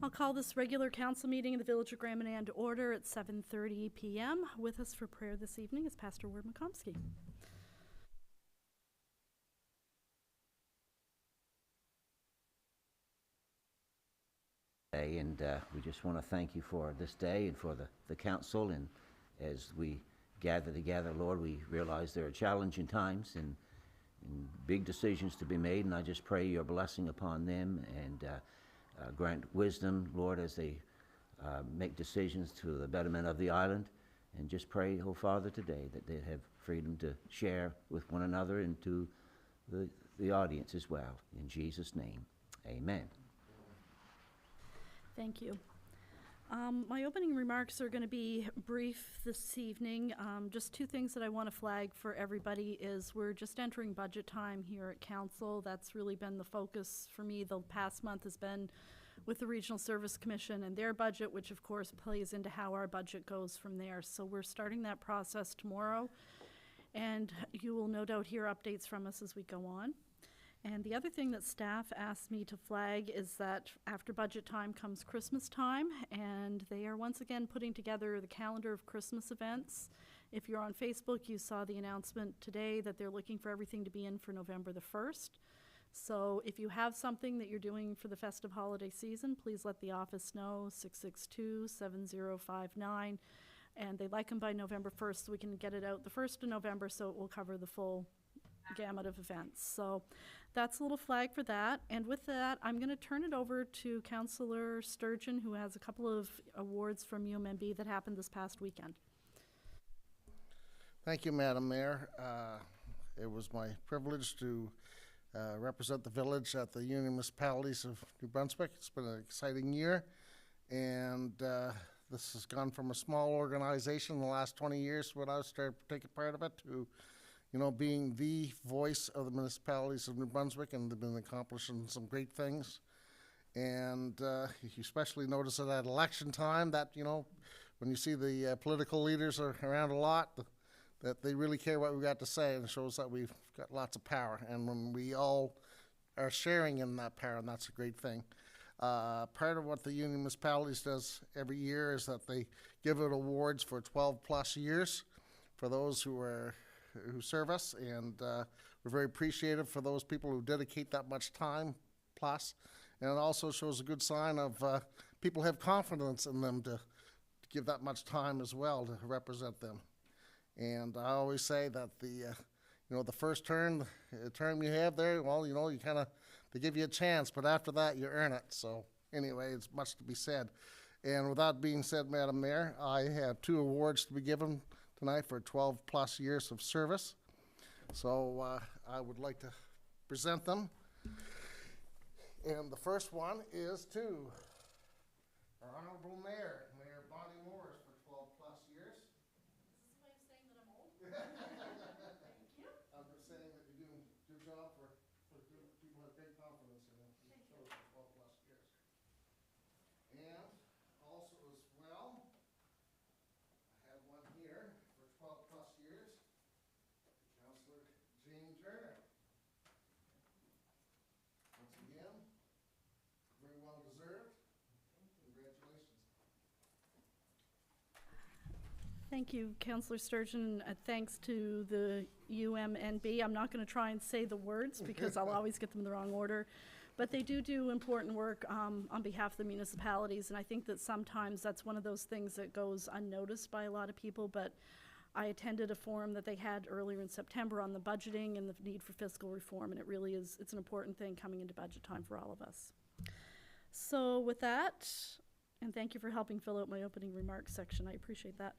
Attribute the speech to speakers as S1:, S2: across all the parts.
S1: I'll call this regular council meeting in the Village of Grand Manan to order at 7:30 p.m. With us for prayer this evening is Pastor Ward McComsky.
S2: And we just want to thank you for this day and for the council. And as we gather together, Lord, we realize there are challenging times and big decisions to be made. And I just pray your blessing upon them and grant wisdom, Lord, as they make decisions to the betterment of the island. And just pray, oh Father, today that they'd have freedom to share with one another and to the audience as well. In Jesus' name, amen.
S1: Thank you. My opening remarks are going to be brief this evening. Just two things that I want to flag for everybody is we're just entering budget time here at Council. That's really been the focus for me the past month has been with the Regional Service Commission and their budget, which of course plays into how our budget goes from there. So we're starting that process tomorrow, and you will no doubt hear updates from us as we go on. And the other thing that staff asked me to flag is that after budget time comes Christmas time, and they are once again putting together the calendar of Christmas events. If you're on Facebook, you saw the announcement today that they're looking for everything to be in for November the 1st. So if you have something that you're doing for the festive holiday season, please let the office know, 662-7059. And they'd like them by November 1st so we can get it out the 1st of November so it will cover the full gamut of events. So that's a little flag for that. And with that, I'm going to turn it over to Councillor Sturgeon, who has a couple of awards from UMNB that happened this past weekend.
S3: Thank you, Madam Mayor. It was my privilege to represent the village at the Union Municipalities of New Brunswick. It's been an exciting year, and this has gone from a small organization in the last 20 years when I started taking part of it to being the voice of the municipalities of New Brunswick, and they've been accomplishing some great things. And you especially notice it at election time that, when you see the political leaders are around a lot, that they really care what we got to say, and it shows that we've got lots of power. And when we all are sharing in that power, and that's a great thing. Part of what the Union Municipalities does every year is that they give out awards for 12 plus years for those who serve us, and we're very appreciative for those people who dedicate that much time plus, and it also shows a good sign of people have confidence in them to give that much time as well to represent them. And I always say that the first term you have there, well, they give you a chance, but after that you earn it. So anyway, it's much to be said. And with that being said, Madam Mayor, I have 2 awards to be given tonight for 12 plus years of service. So I would like to present them. And the first one is to our Honorable Mayor, Mayor Bonnie Morris, for 12 plus years.
S1: Is this a way of saying that I'm old? Thank you.
S3: I'm just saying that you're doing a good job for people have great confidence in you. You show us for 12 plus years. And also as well, I have one here for 12 plus years, Councillor Jane Turner. Once again, very well deserved. Congratulations.
S1: Thank you, Councillor Sturgeon. Thanks to the UMNB. I'm not going to try and say the words because I'll always get them in the wrong order. But they do important work on behalf of the municipalities, and I think that sometimes that's one of those things that goes unnoticed by a lot of people. But I attended a forum that they had earlier in September on the budgeting and the need for fiscal reform, and it's an important thing coming into budget time for all of us. So with that, and thank you for helping fill out my opening remarks section. I appreciate that.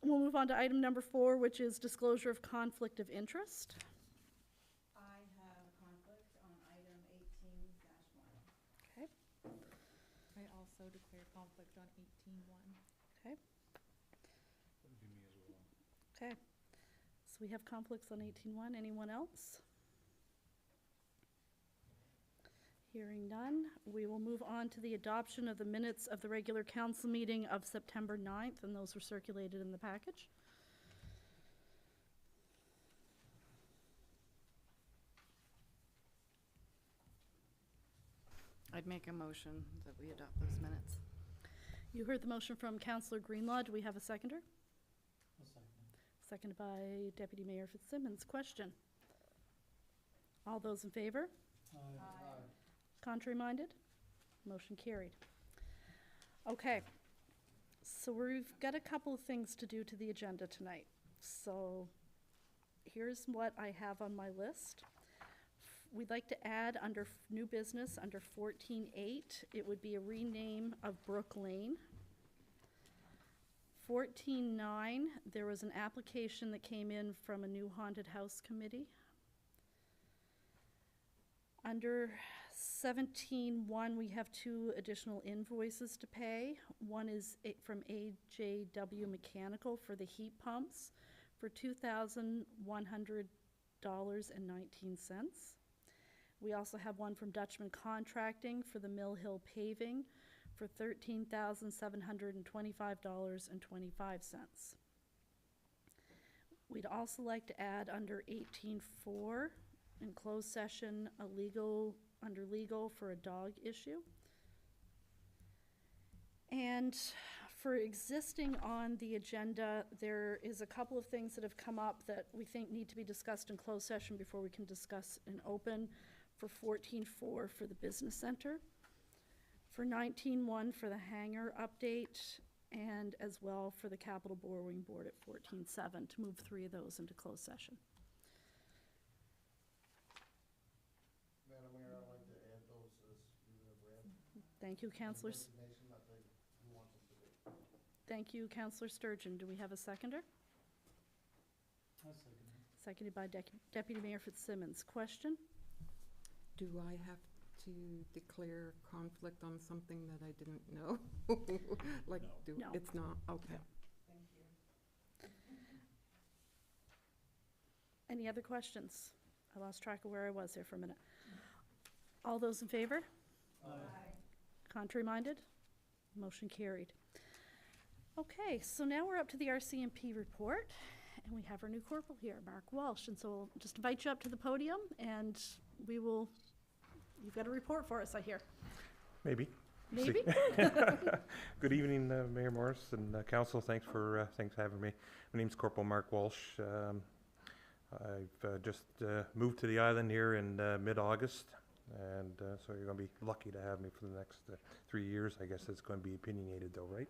S1: We'll move on to item number 4, which is disclosure of conflict of interest.
S4: I have a conflict on item 18-1.
S1: Okay.
S4: I also declare conflict on 18-1.
S1: Okay.
S5: That would be me as well.
S1: Okay. So we have conflicts on 18-1. Anyone else? Hearing none, we will move on to the adoption of the minutes of the regular council meeting of September 9th, and those were circulated in the package.
S6: I'd make a motion that we adopt those minutes.
S1: You heard the motion from Councillor Greenlaw. Do we have a seconder?
S5: I'll second it.
S1: Seconded by Deputy Mayor Fitzsimmons. Question? All those in favor?
S5: Aye.
S1: Contrary-minded? Motion carried. Okay, so we've got a couple of things to do to the agenda tonight. So here's what I have on my list. We'd like to add under new business, under 14.8, it would be a rename of Brook Lane. 14.9, there was an application that came in from a new haunted house committee. Under 17.1, we have 2 additional invoices to pay. One is from AJW Mechanical for the heat pumps for $2,100.19. We also have one from Dutchman Contracting for the Mill Hill paving for $13,725.25. We'd also like to add under 18.4 in closed session, under legal for a dog issue. And for existing on the agenda, there is a couple of things that have come up that we think need to be discussed in closed session before we can discuss in open. For 14.4 for the business center, for 19.1 for the hangar update, and as well for the capital borrowing board at 14.7 to move 3 of those into closed session.
S3: Madam Mayor, I'd like to add those as you have read.
S1: Thank you, Councillor.
S3: Designation that you want us to do.
S1: Thank you, Councillor Sturgeon. Do we have a seconder?
S5: I'll second it.
S1: Seconded by Deputy Mayor Fitzsimmons. Question?
S6: Do I have to declare conflict on something that I didn't know? Like,
S5: No.
S1: No.
S6: It's not, okay.
S1: Any other questions? I lost track of where I was there for a minute. All those in favor?
S5: Aye.
S1: Contrary-minded? Motion carried. Okay, so now we're up to the RCMP report, and we have our new corporal here, Mark Walsh. And so we'll just invite you up to the podium, and we will, you've got a report for us, I hear.
S7: Maybe.
S1: Maybe?
S7: Good evening, Mayor Morris and council. Thanks for having me. My name's Corporal Mark Walsh. I've just moved to the island here in mid-August, and so you're going to be lucky to have me for the next 3 years. I guess it's going to be opinionated though, right?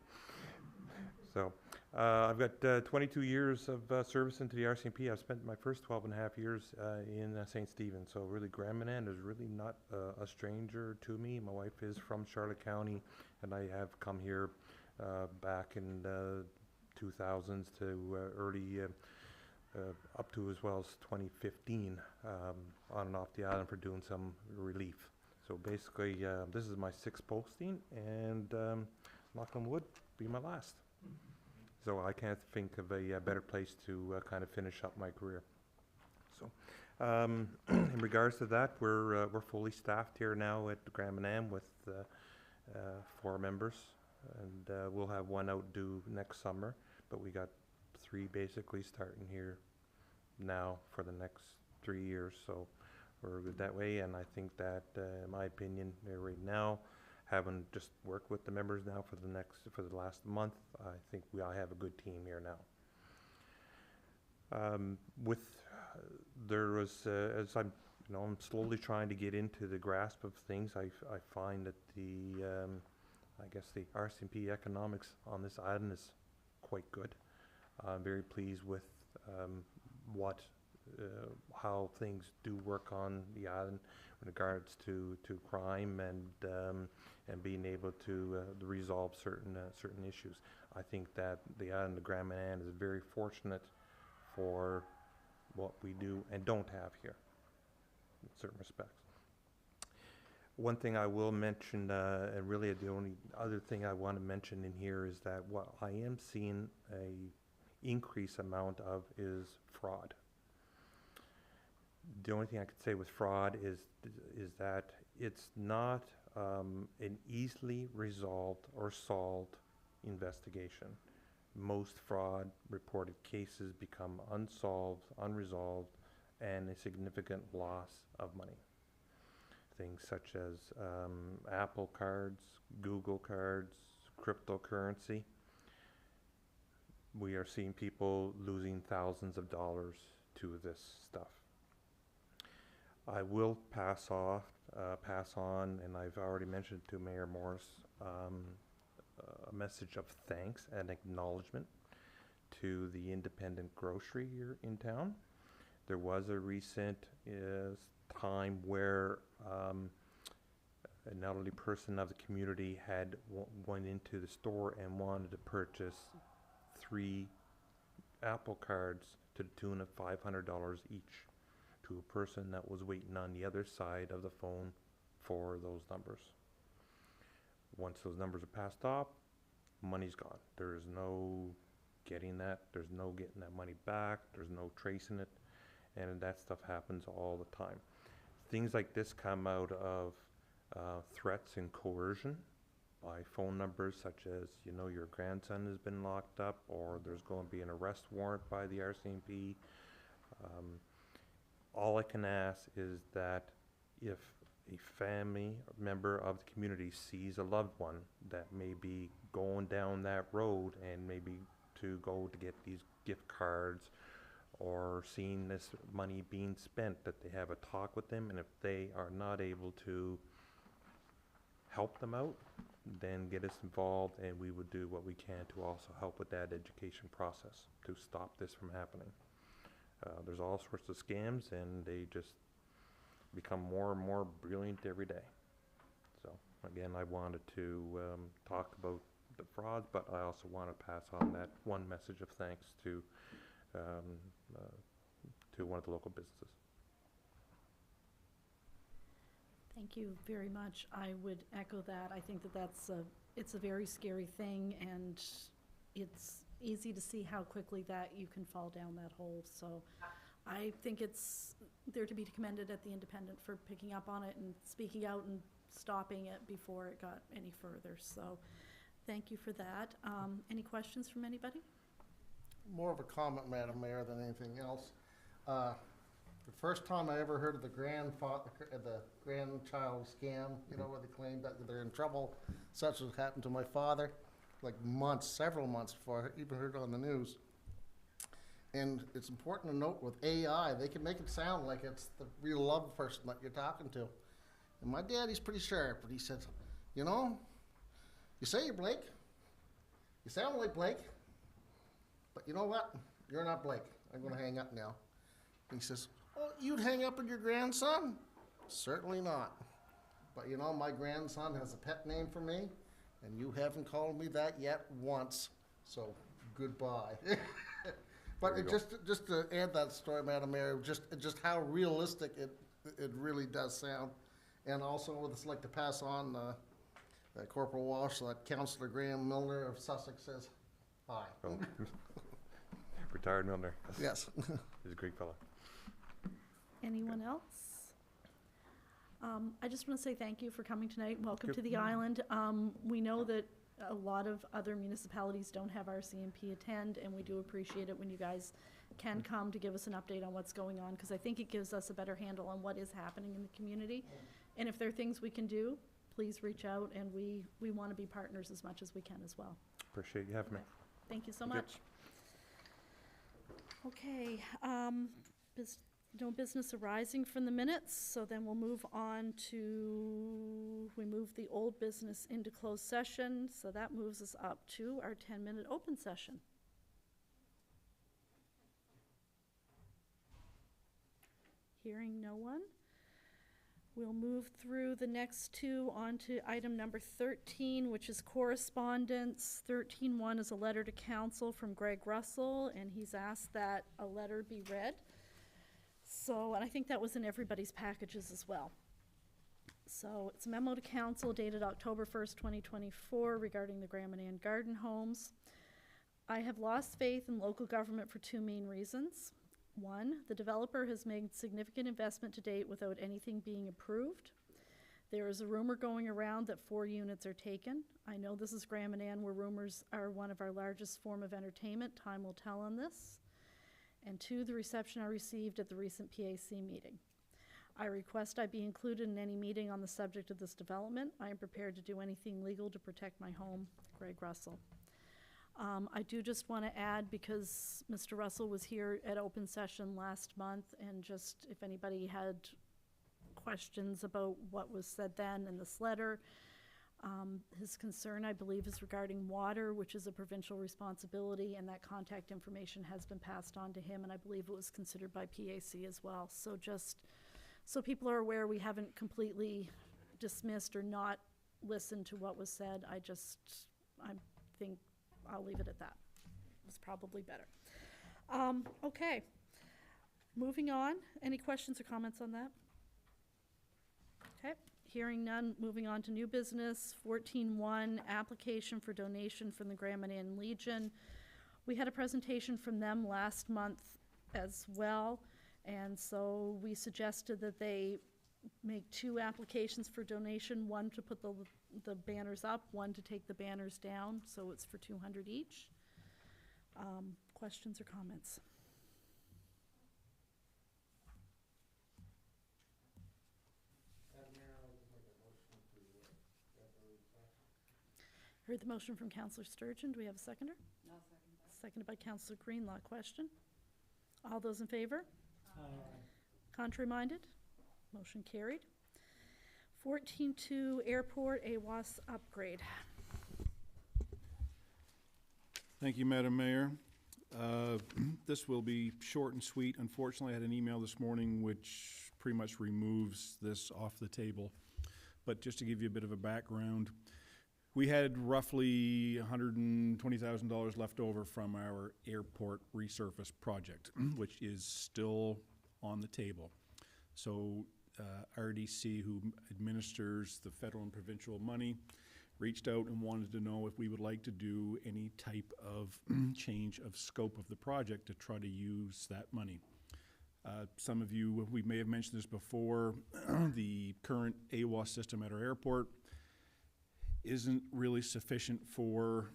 S7: So I've got 22 years of service into the RCMP. I've spent my first 12 and a half years in St. Stephen, so really Grand Manan is really not a stranger to me. My wife is from Charlotte County, and I have come here back in 2000s to early up to as well as 2015 on and off the island for doing some relief. So basically this is my 6th posting, and knock on wood, be my last. So I can't think of a better place to kind of finish up my career. So in regards to that, we're fully staffed here now at the Grand Manan with 4 members, and we'll have 1 out due next summer, but we got 3 basically starting here now for the next 3 years. So we're good that way, and I think that in my opinion right now, having just worked with the members now for the last month, I think I have a good team here now. There was as I'm slowly trying to get into the grasp of things, I find that I guess the RCMP economics on this island is quite good. I'm very pleased with how things do work on the island in regards to crime and being able to resolve certain issues. I think that the island of Grand Manan is very fortunate for what we do and don't have here in certain respects. One thing I will mention, and really the only other thing I want to mention in here, is that what I am seeing a increase amount of is fraud. The only thing I could say with fraud is that it's not an easily resolved or solved investigation. Most fraud reported cases become unsolved, unresolved, and a significant loss of money. things such as Apple cards, Google cards, cryptocurrency. We are seeing people losing thousands of dollars to this stuff. I will pass on, and I've already mentioned to Mayor Morris, a message of thanks and acknowledgement to the independent grocery here in town. There was a recent time where an elderly person of the community had went into the store and wanted to purchase 3 Apple cards to the tune of $500 each to a person that was waiting on the other side of the phone for those numbers. Once those numbers are passed off, money's gone. There's no getting that. There's no getting that money back. There's no tracing it. And that stuff happens all the time. Things like this come out of threats and coercion by phone numbers such as, you know, your grandson has been locked up, or there's going to be an arrest warrant by the RCMP. All I can ask is that if a family member of the community sees a loved one that may be going down that road and maybe to go to get these gift cards or seeing this money being spent, that they have a talk with them, and if they are not able to help them out, then get us involved, and we would do what we can to also help with that education process to stop this from happening. There's all sorts of scams, and they just become more and more brilliant every day. So again, I wanted to talk about the frauds, but I also want to pass on that one message of thanks to one of the local businesses.
S1: Thank you very much. I would echo that. I think that it's a very scary thing, and it's easy to see how quickly that you can fall down that hole. So I think they're to be commended at the Independent for picking up on it and speaking out and stopping it before it got any further. So thank you for that. Any questions from anybody?
S3: More of a comment, Madam Mayor, than anything else. The first time I ever heard of the grandchild scam, you know, where they claim that they're in trouble, such as happened to my father, like several months before I even heard it on the news. And it's important to note with AI, they can make it sound like it's the real loved person that you're talking to. And my dad, he's pretty sharp, but he said, you know, you say you're Blake, you sound like Blake, but you know what? You're not Blake. I'm going to hang up now. And he says, oh, you'd hang up on your grandson? Certainly not. But you know, my grandson has a pet name for me, and you haven't called me that yet once, so goodbye. But just to add that story, Madam Mayor, just how realistic it really does sound. And also, I would just like to pass on Corporal Walsh that Councillor Graham Milner of Sussex says hi.
S7: Oh. Retired Milner.
S3: Yes.
S7: He's a great fellow.
S1: Anyone else? I just want to say thank you for coming tonight. Welcome to the island. We know that a lot of other municipalities don't have RCMP attend, and we do appreciate it when you guys can come to give us an update on what's going on, because I think it gives us a better handle on what is happening in the community. And if there are things we can do, please reach out, and we want to be partners as much as we can as well.
S7: Appreciate you having me.
S1: Thank you so
S7: Thank you.
S1: much. Okay, no business arising from the minutes, so then we'll move on to, we move the old business into closed session, so that moves us up to our 10-minute open session. Hearing no one, we'll move through the next two on to item number 13, which is correspondence. 13.1 is a letter to council from Greg Russell, and he's asked that a letter be read. So, and I think that was in everybody's packages as well. So it's a memo to council dated October 1st, 2024 regarding the Graham and Ann Garden Homes. I have lost faith in local government for two main reasons. One, the developer has made significant investment to date without anything being approved. There is a rumor going around that 4 units are taken. I know this is Graham and Ann, where rumors are one of our largest form of entertainment. Time will tell on this. And 2, the reception I received at the recent PAC meeting. I request I be included in any meeting on the subject of this development. I am prepared to do anything legal to protect my home. Greg Russell. I do just want to add, because Mr. Russell was here at open session last month, and just if anybody had questions about what was said then in this letter, his concern, I believe, is regarding water, which is a provincial responsibility, and that contact information has been passed on to him, and I believe it was considered by PAC as well. So just so people are aware, we haven't completely dismissed or not listened to what was said. I think I'll leave it at that. It's probably better. Okay. Moving on. Any questions or comments on that? Okay. Hearing none, moving on to new business. 14.1, application for donation from the Grand Manan Legion. We had a presentation from them last month as well, and so we suggested that they make 2 applications for donation, one to put the banners up, one to take the banners down, so it's for $200 each. Questions or comments? Heard the motion from Councillor Sturgeon. Do we have a seconder?
S4: I'll second that.
S1: Seconded by Councillor Greenlaw. Question? All those in favor?
S5: Aye.
S1: Contrary-minded? Motion carried. 14.2, Airport AWAS upgrade.
S8: Thank you, Madam Mayor. This will be short and sweet. Unfortunately, I had an email this morning which pretty much removes this off the table. But just to give you a bit of a background, we had roughly $120,000 left over from our airport resurface project, which is still on the table. So RDC, who administers the federal and provincial money, reached out and wanted to know if we would like to do any type of change of scope of the project to try to use that money. Some of you, we may have mentioned this before, the current AWAS system at our airport isn't really sufficient for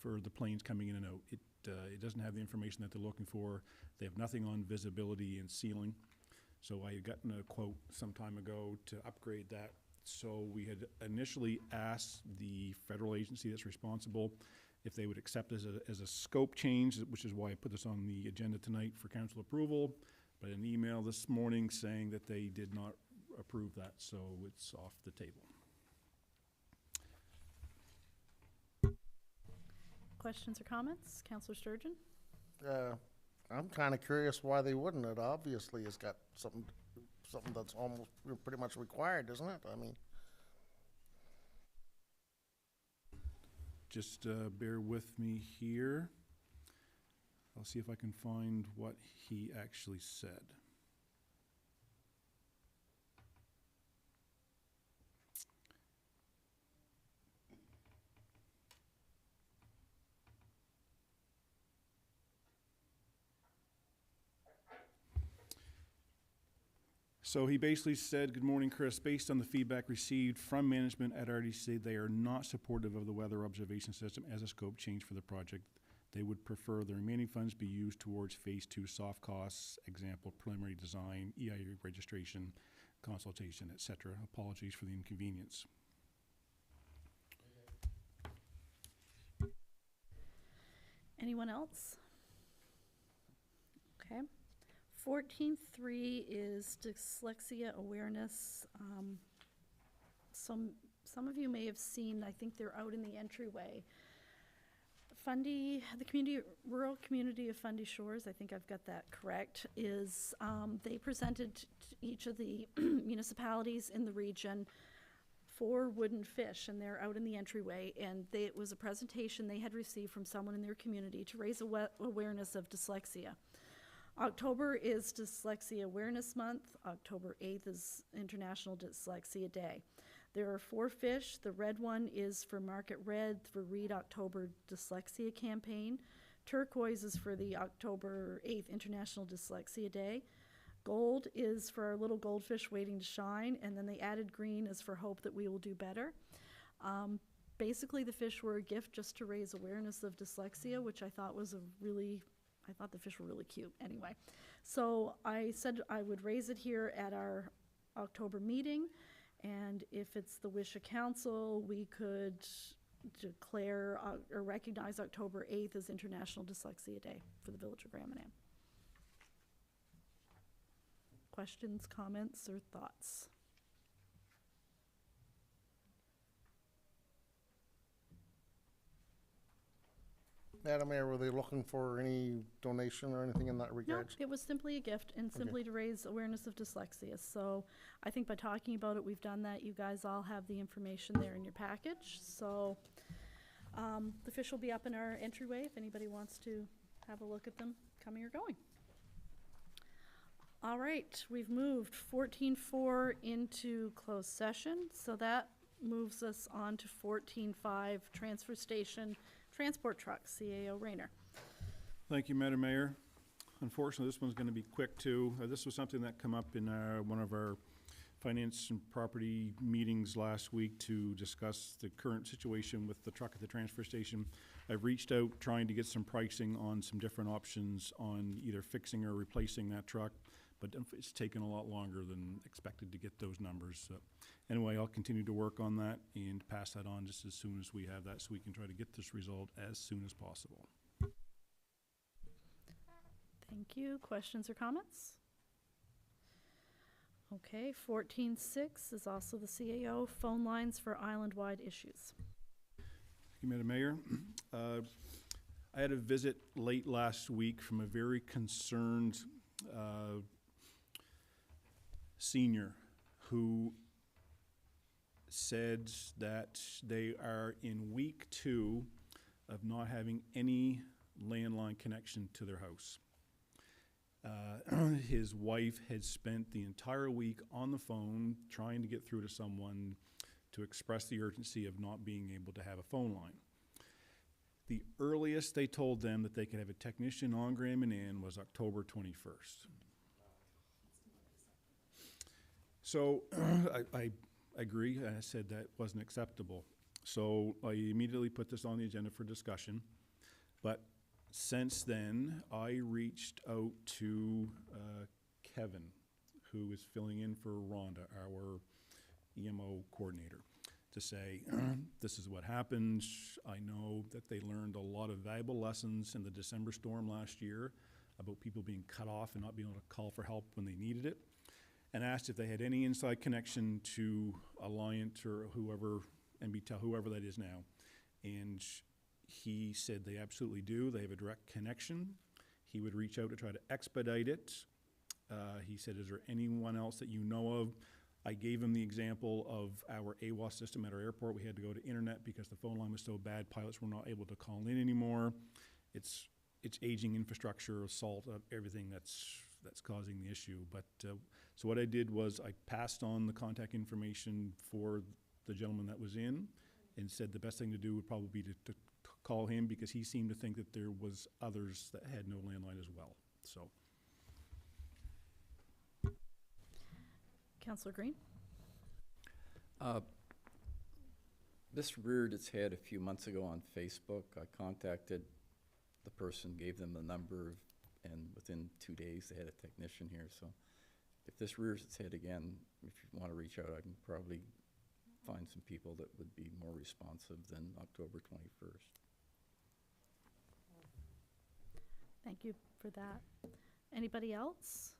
S8: the planes coming in and out. It doesn't have the information that they're looking for. They have nothing on visibility and ceiling. So I had gotten a quote some time ago to upgrade that. So we had initially asked the federal agency that's responsible if they would accept as a scope change, which is why I put this on the agenda tonight for council approval. But an email this morning saying that they did not approve that, so it's off the table.
S1: Questions or comments? Councillor Sturgeon?
S3: I'm kind of curious why they wouldn't. It obviously has got something that's almost pretty much required, isn't it? I mean,
S8: Just bear with me here. I'll see if I can find what he actually said. So he basically said, "Good morning, Chris. Based on the feedback received from management at RDC, they are not supportive of the weather observation system as a scope change for the project. They would prefer the remaining funds be used towards phase 2 soft costs, example, preliminary design, EIA registration, consultation, etc. Apologies for the inconvenience."
S1: Anyone else? Okay. 14.3 is dyslexia awareness. Some of you may have seen, I think they're out in the entryway. Fundy, the rural community of Fundy Shores, I think I've got that correct, is they presented to each of the municipalities in the region 4 wooden fish, and they're out in the entryway, and it was a presentation they had received from someone in their community to raise awareness of dyslexia. October is Dyslexia Awareness Month. October 8th is International Dyslexia Day. There are 4 fish. The red one is for Market Red for Read October Dyslexia Campaign. Turquoise is for the October 8th International Dyslexia Day. Gold is for our little goldfish waiting to shine, and then the added green is for hope that we will do better. Basically, the fish were a gift just to raise awareness of dyslexia, which I thought was a really I thought the fish were really cute anyway. So I said I would raise it here at our October meeting, and if it's the wish of council, we could declare or recognize October 8th as International Dyslexia Day for the Village of Grand Manan. Questions, comments, or thoughts?
S3: Madam Mayor, were they looking for any donation or anything in that
S1: No,
S3: regard?
S1: it was simply a gift and simply to raise awareness of dyslexia. So I think by talking about it, we've done that. You guys all have the information there in your package. So the fish will be up in our entryway if anybody wants to have a look at them coming or going. All right, we've moved 14.4 into closed session. So that moves us on to 14.5, transfer station transport truck, CAO Rayner.
S8: Thank you, Madam Mayor. Unfortunately, this one's going to be quick, too. This was something that come up in one of our finance and property meetings last week to discuss the current situation with the truck at the transfer station. I've reached out trying to get some pricing on some different options on either fixing or replacing that truck, but it's taken a lot longer than expected to get those numbers. So anyway, I'll continue to work on that and pass that on just as soon as we have that, so we can try to get this result as soon as possible.
S1: Thank you. Questions or comments? Okay, 14.6 is also the CAO, phone lines for island-wide issues.
S8: Thank you, Madam Mayor. I had a visit late last week from a very concerned senior who said that they are in week 2 of not having any landline connection to their house. His wife had spent the entire week on the phone trying to get through to someone to express the urgency of not being able to have a phone line. The earliest they told them that they could have a technician on Grand Manan was October 21st. So I agree. I said that wasn't acceptable. So I immediately put this on the agenda for discussion. But since then, I reached out to Kevin, who is filling in for Rhonda, our EMO coordinator, to say, this is what happened. I know that they learned a lot of valuable lessons in the December storm last year about people being cut off and not being able to call for help when they needed it, and asked if they had any inside connection to Alliant or whoever, NBTEL, whoever that is now. And he said they absolutely do. They have a direct connection. He would reach out to try to expedite it. He said, is there anyone else that you know of? I gave him the example of our AWAS system at our airport. We had to go to internet because the phone line was so bad, pilots were not able to call in anymore. It's aging infrastructure, salt, everything that's causing the issue. But so what I did was I passed on the contact information for the gentleman that was in, and said the best thing to do would probably be to call him, because he seemed to think that there was others that had no landline as well. So.
S1: Councillor Green?
S9: This reared its head a few months ago on Facebook. I contacted the person, gave them the number, and within 2 days they had a technician here. So if this rears its head again, if you want to reach out, I can probably find some people that would be more responsive than October 21st.
S1: Thank you for that. Anybody else?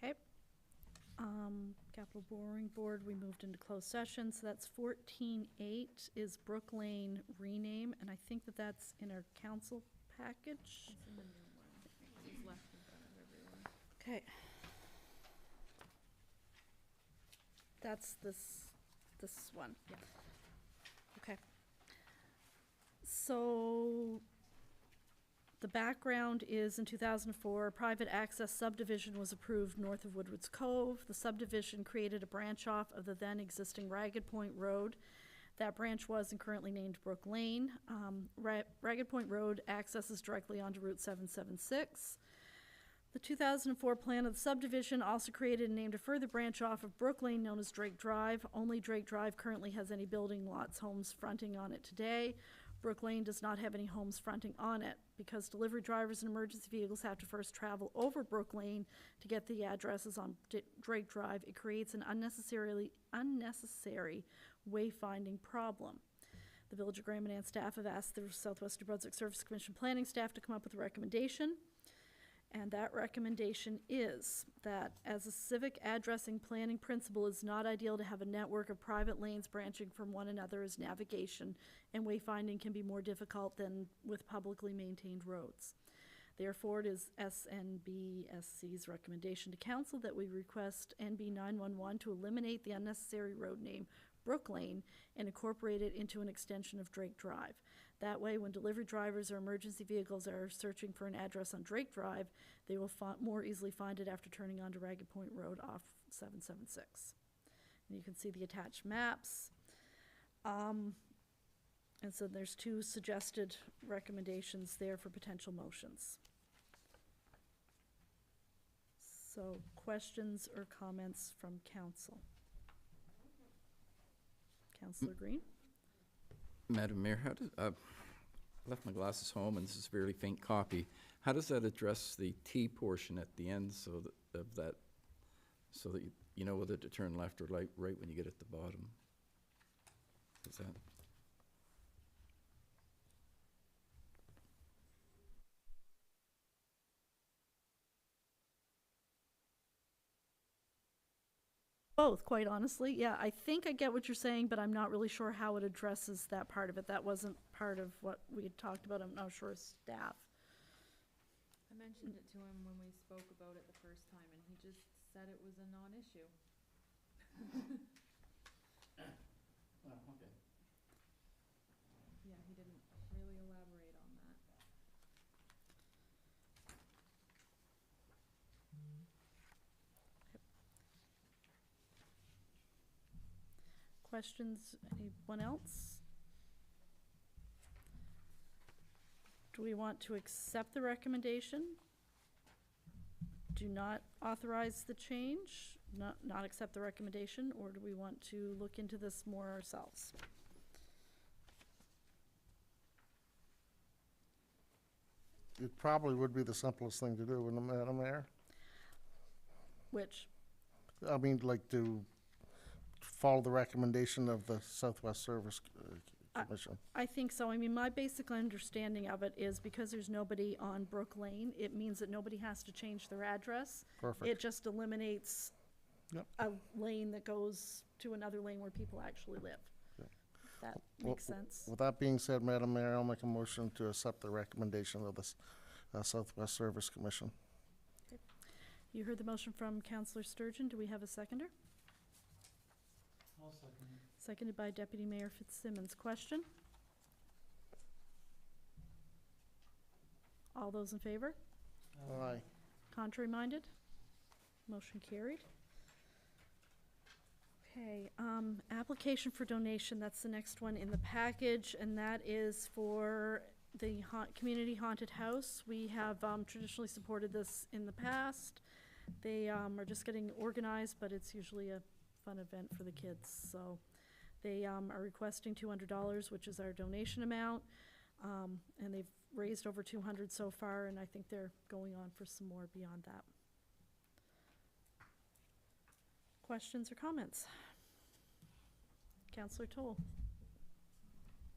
S1: Okay. Capital Borrowing Board, we moved into closed session, so that's 14.8 is Brook Lane rename, and I think that that's in our council package.
S4: It's in the new one. It's left in front of everyone.
S1: Okay. That's this one.
S4: Yeah.
S1: Okay. So the background is in 2004, a private access subdivision was approved north of Woodward's Cove. The subdivision created a branch off of the then existing Ragged Point Road. That branch was and currently named Brook Lane. Ragged Point Road accesses directly onto Route 776. The 2004 plan of the subdivision also created and named a further branch off of Brook Lane known as Drake Drive. Only Drake Drive currently has any building lots, homes fronting on it today. Brook Lane does not have any homes fronting on it. Because delivery drivers and emergency vehicles have to first travel over Brook Lane to get the addresses on Drake Drive, it creates an unnecessary wayfinding problem. The Village of Grand Manan staff have asked the Southwest New Brunswick Service Commission planning staff to come up with a recommendation. And that recommendation is that as a civic addressing planning principle, it's not ideal to have a network of private lanes branching from one another, as navigation and wayfinding can be more difficult than with publicly maintained roads. Therefore, it is SNBSC's recommendation to council that we request NB 911 to eliminate the unnecessary road name Brook Lane and incorporate it into an extension of Drake Drive. That way, when delivery drivers or emergency vehicles are searching for an address on Drake Drive, they will more easily find it after turning onto Ragged Point Road off 776. And you can see the attached maps. And so there's 2 suggested recommendations there for potential motions. So questions or comments from council? Councillor Green?
S9: Madam Mayor, how does, I left my glasses home and this is a very faint copy. How does that address the T portion at the end so that you know whether to turn left or right when you get at the bottom? Is that?
S1: Both, quite honestly. Yeah, I think I get what you're saying, but I'm not really sure how it addresses that part of it. That wasn't part of what we had talked about. I'm not sure as staff.
S4: I mentioned it to him when we spoke about it the first time, and he just said it was a non-issue.
S5: Oh, okay.
S4: Yeah, he didn't really elaborate on that.
S1: Questions? Anyone else? Do we want to accept the recommendation? Do not authorize the change? Not accept the recommendation? Or do we want to look into this more ourselves?
S3: It probably would be the simplest thing to do, wouldn't it, Madam Mayor?
S1: Which?
S3: I mean, like to follow the recommendation of the Southwest Service Commission.
S1: I think so. I mean, my basic understanding of it is because there's nobody on Brook Lane, it means that nobody has to change their address.
S3: Perfect.
S1: It just eliminates
S3: Yep.
S1: a lane that goes to another lane where people actually live.
S3: Yeah.
S1: If that
S3: Well,
S1: makes sense.
S3: With that being said, Madam Mayor, I'll make a motion to accept the recommendation of the Southwest Service Commission.
S1: You heard the motion from Councillor Sturgeon. Do we have a seconder?
S5: I'll second it.
S1: Seconded by Deputy Mayor Fitzsimmons. Question? All those in favor?
S3: Aye.
S1: Contrary minded? Motion carried. Okay, application for donation, that's the next one in the package, and that is for the community haunted house. We have traditionally supported this in the past. They are just getting organized, but it's usually a fun event for the kids. So they are requesting $200, which is our donation amount, and they've raised over 200 so far, and I think they're going on for some more beyond that. Questions or comments? Councillor Toll.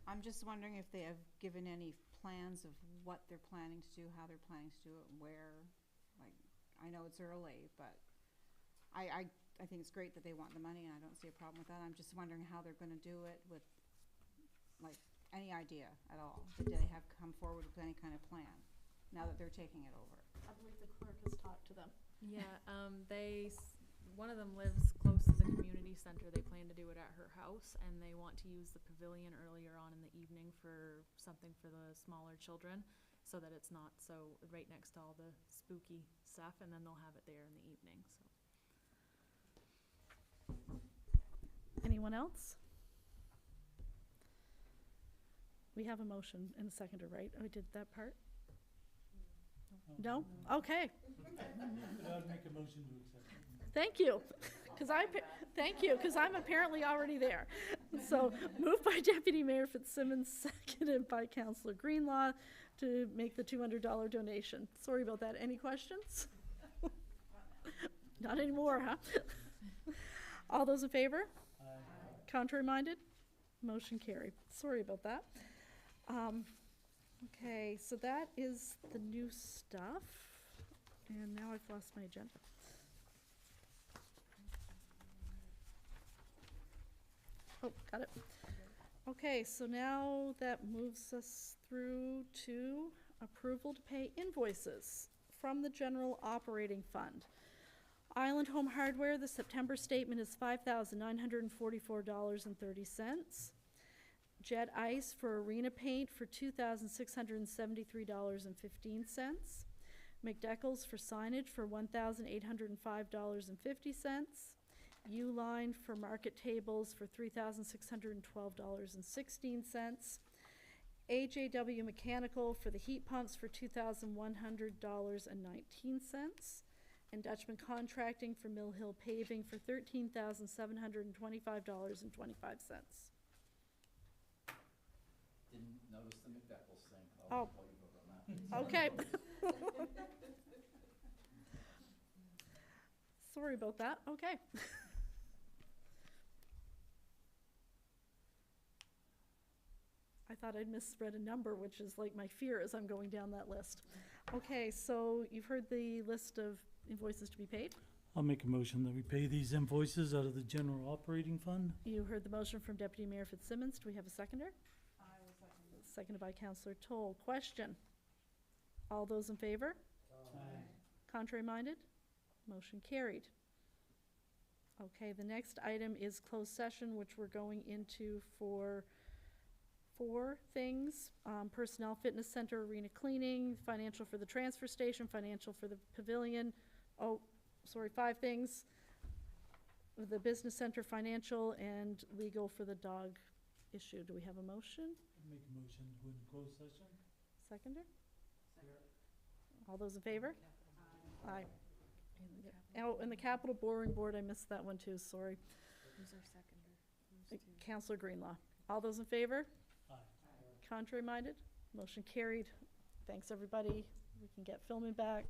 S10: I'm just wondering if they have given any plans of what they're planning to do, how they're planning to do it, and where. Like, I know it's early, but I think it's great that they want the money, and I don't see a problem with that. I'm just wondering how they're gonna do it with, like, any idea at all. Did they have come forward with any kind of plan, now that they're taking it over?
S1: I believe the clerk has talked to them.
S4: Yeah, one of them lives close to the community center. They plan to do it at her house, and they want to use the pavilion earlier on in the evening for something for the smaller children, so that it's not so right next to all the spooky stuff, and then they'll have it there in the evening, so.
S1: Anyone else? We have a motion and a seconder, right? I did that part? No? Okay.
S5: But I'd make a motion to accept it.
S1: Thank you, thank you, because I'm apparently already there. So, moved by Deputy Mayor Fitzsimmons, seconded by Councillor Greenlaw to make the $200 donation. Sorry about that. Any questions? Not anymore, huh? All those in favor? Contrary minded? Motion carried. Sorry about that. Okay, so that is the new stuff. And now I've lost my agenda. Oh, got it. Okay, so now that moves us through to approval to pay invoices from the general operating fund. Island Home Hardware, the September statement is $5,944.30. Jet Ice for arena paint for $2,673.15. McDeckles for signage for $1,805.50. Uline for market tables for $3,612.16. AJW Mechanical for the heat pumps for $2,100.19. And Dutchman Contracting for Mill Hill Paving for $13,725.25.
S9: Didn't notice the McDeckles thing.
S1: Oh.
S9: I'll you vote on that.
S1: Okay. Sorry about that. Okay. I thought I'd misread a number, which is like my fear as I'm going down that list. Okay, so you've heard the list of invoices to be paid.
S5: I'll make a motion that we pay these invoices out of the general operating fund.
S1: You heard the motion from Deputy Mayor Fitzsimmons. Do we have a seconder?
S10: I will second.
S1: Seconded by Councillor Toll. Question? All those in favor? Contrary minded? Motion carried. Okay, the next item is closed session, which we're going into for 4 things. Personnel, fitness center, arena cleaning, financial for the transfer station, financial for the pavilion. 5 things. The business center, financial, and legal for the dog issue. Do we have a motion?
S5: Make a motion to go into closed session.
S1: Seconder? All those in favor? Aye. Oh, and the capital borrowing board, I missed that one too, sorry.
S4: Who's our seconder? Who's two?
S1: Councillor Greenlaw. All those in favor?
S5: Aye.
S1: Contrary minded? Motion carried. Thanks, everybody. We can get filming back.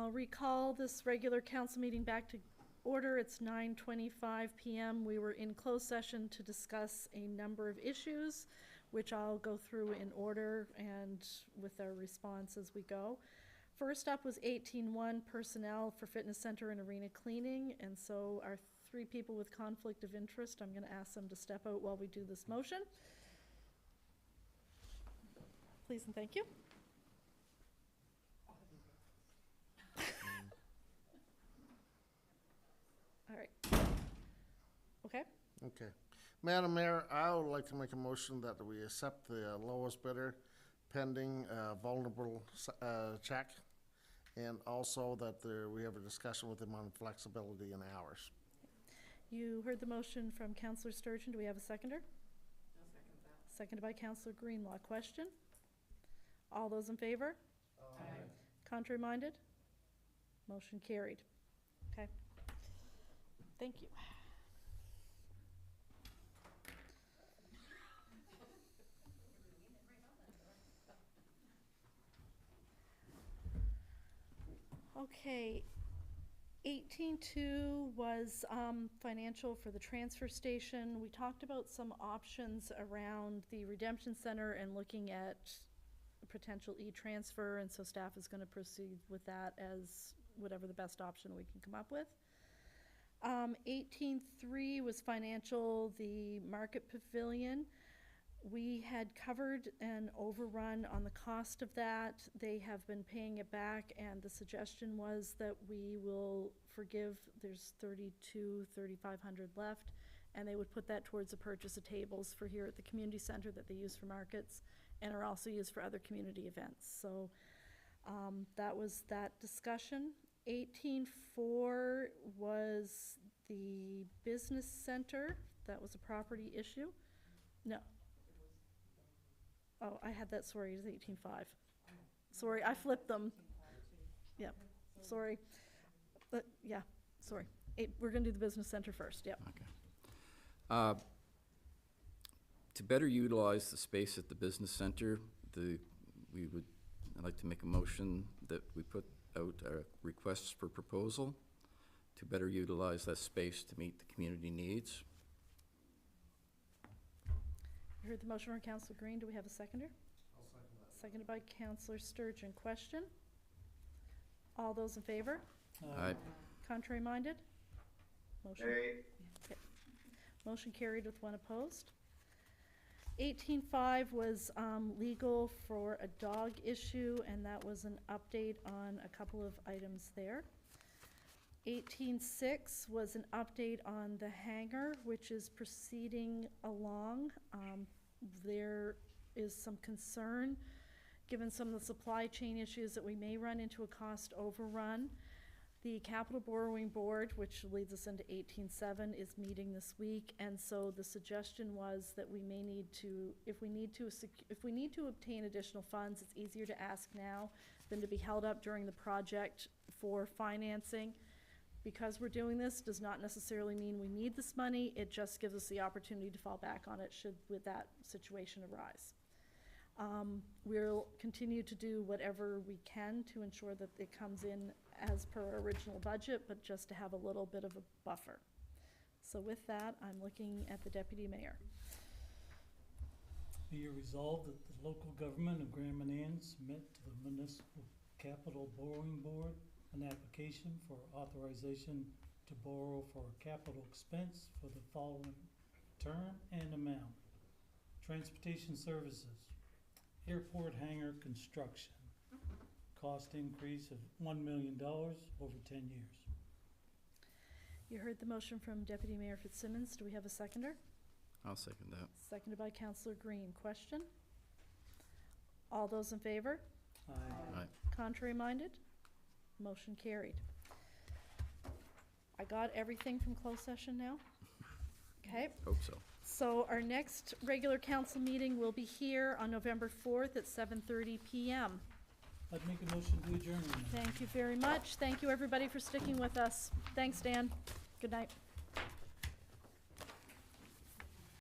S1: I'll recall this regular council meeting back to order. It's 9:25 PM. We were in closed session to discuss a number of issues, which I'll go through in order and with our response as we go. First up was 18-1 personnel for fitness center and arena cleaning, and so our 3 people with conflict of interest, I'm gonna ask them to step out while we do this motion. Please and thank you. All right. Okay,
S3: Okay. Madam Mayor, I would like to make a motion that we accept the lowest bidder pending vulnerable check, and also that we have a discussion with them on flexibility and hours.
S1: you heard the motion from Councillor Sturgeon. Do we have a seconder? I'll second that. Seconded by Councillor Greenlaw. Question? All those in favor? Aye. Contrary minded? Motion carried. Okay. Thank you. Okay, 18-2 was financial for the transfer station. We talked about some options around the redemption center and looking at a potential e-transfer, and so staff is going to proceed with that as whatever the best option we can come up with. 18-3 was financial, the market pavilion. We had covered an overrun on the cost of that. They have been paying it back, and the suggestion was that we will forgive, there's $3,500 left, and they would put that towards the purchase of tables for here at the community center that they use for markets and are also used for other community events. So that was that discussion. 18-4 was the business center. That was a property issue. No. Oh, I had that, sorry, it's 18-5. Sorry, I flipped them. Yep, sorry. Yeah, sorry. We're gonna do the business center first, yep.
S9: Okay. To better utilize the space at the business center, I'd like to make a motion that we put out requests for proposal to better utilize that space to meet the community needs.
S1: You heard the motion from Councillor Green. Do we have a seconder?
S3: I'll second that.
S1: Seconded by Councillor Sturgeon. Question? All those in favor?
S9: Aye.
S1: Contrary minded? Motion. Okay. Motion carried with 1 opposed. 18-5 was legal for a dog issue, and that was an update on a couple of items there. 18-6 was an update on the hangar, which is proceeding along. There is some concern, given some of the supply chain issues, that we may run into a cost overrun. The Capital Borrowing Board, which leads us into 18-7, is meeting this week, and so the suggestion was that we may need to, if we need to obtain additional funds, it's easier to ask now than to be held up during the project for financing. Because we're doing this does not necessarily mean we need this money. It just gives us the opportunity to fall back on it should with that situation arise. We'll continue to do whatever we can to ensure that it comes in as per our original budget, but just to have a little bit of a buffer. So with that, I'm looking at the Deputy Mayor.
S5: Be it resolved that the local government of Grand Manan submit to the Municipal Capital Borrowing Board an application for authorization to borrow for a capital expense for the following term and amount. Transportation services, airport hangar construction, cost increase of $1 million over 10 years.
S1: You heard the motion from Deputy Mayor Fitzsimmons. Do we have a seconder?
S9: I'll second that.
S1: Seconded by Councillor Green. Question? All those in favor?
S5: Aye.
S9: Aye.
S1: Contrary minded? Motion carried. I got everything from closed session now? Okay,
S9: Hope so.
S1: so our next regular council meeting will be here on November 4th at 7:30 PM.
S5: I'd make a motion to adjourn.
S1: Thank you very much. Thank you, everybody, for sticking with us. Thanks, Dan. Good night.